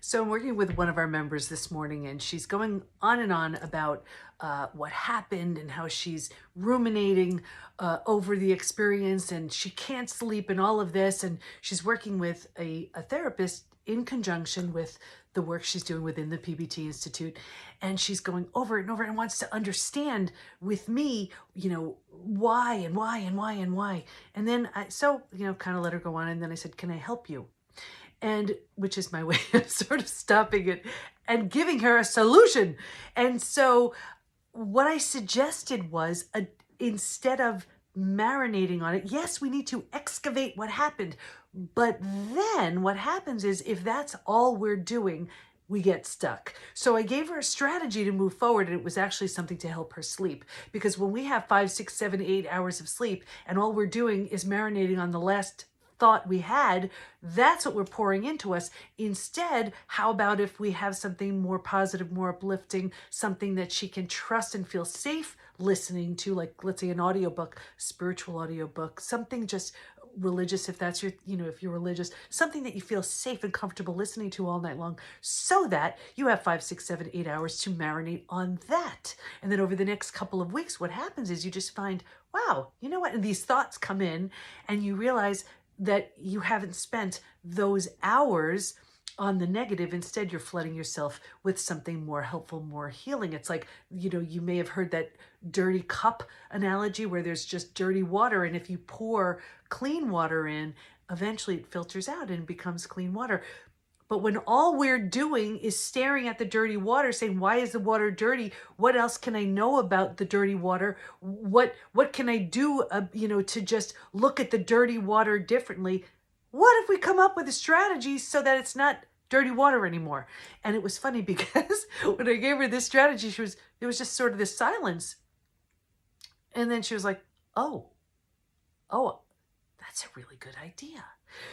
So I'm working with one of our members this morning, and she's going on and on about what happened and how she's ruminating over the experience, and she can't sleep and all of this. And she's working with a therapist in conjunction with the work she's doing within the PBT Institute. And she's going over it and over and wants to understand with me, why and why and why and why. And then kind of let her go on. And then I said, can I help you? And which is my way of sort of stopping it and giving her a solution. And so what I suggested was, instead of marinating on it, yes, we need to excavate what happened. But then what happens is, if that's all we're doing, we get stuck. So I gave her a strategy to move forward, and it was actually something to help her sleep. Because when we have 5, 6, 7, 8 hours of sleep, and all we're doing is marinating on the last thought we had, that's what we're pouring into us. Instead, how about if we have something more positive, more uplifting, something that she can trust and feel safe listening to, like, let's say, an audiobook, spiritual audiobook, something just religious, if that's your, if you're religious, something that you feel safe and comfortable listening to all night long, so that you have 5, 6, 7, 8 hours to marinate on that. And then over the next couple of weeks, what happens is you just find, wow, you know what? And these thoughts come in, and you realize that you haven't spent those hours on the negative. Instead, you're flooding yourself with something more helpful, more healing. It's like, you may have heard that dirty cup analogy where there's just dirty water. And if you pour clean water in, eventually it filters out and becomes clean water. But when all we're doing is staring at the dirty water, saying, why is the water dirty? What else can I know about the dirty water? What can I do, to just look at the dirty water differently? What if we come up with a strategy so that it's not dirty water anymore? And it was funny because when I gave her this strategy, there was just sort of this silence. And then she was like, oh, that's a really good idea.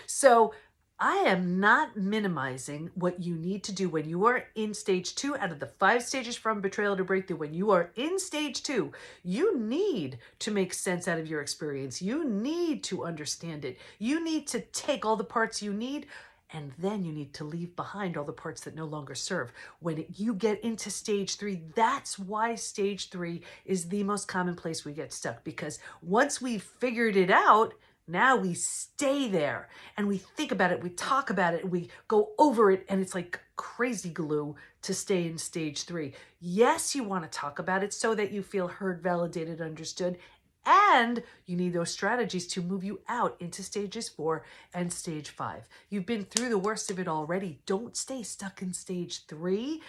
So I am not minimizing what you need to do when you are in stage 2 out of the 5 stages from betrayal to breakthrough. When you are in stage 2, you need to make sense out of your experience. You need to understand it. You need to take all the parts you need, and then you need to leave behind all the parts that no longer serve. When you get into stage 3, that's why stage 3 is the most common place we get stuck, because once we've figured it out, now we stay there and we think about it, we talk about it, we go over it, and it's like crazy glue to stay in stage 3. Yes, you want to talk about it so that you feel heard, validated, understood, and you need those strategies to move you out into stages 4 and stage 5. You've been through the worst of it already. Don't stay stuck in stage 3.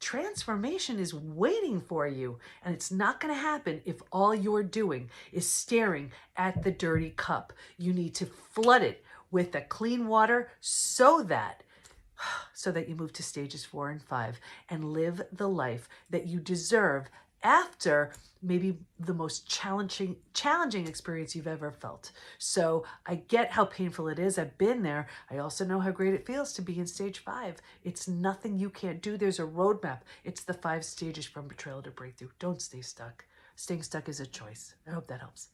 Transformation is waiting for you, and it's not going to happen if all you're doing is staring at the dirty cup. You need to flood it with the clean water so that you move to stages 4 and 5 and live the life that you deserve after maybe the most challenging experience you've ever felt. So I get how painful it is. I've been there. I also know how great it feels to be in stage 5. It's nothing you can't do. There's a roadmap. It's the 5 stages from betrayal to breakthrough. Don't stay stuck. Staying stuck is a choice. I hope that helps.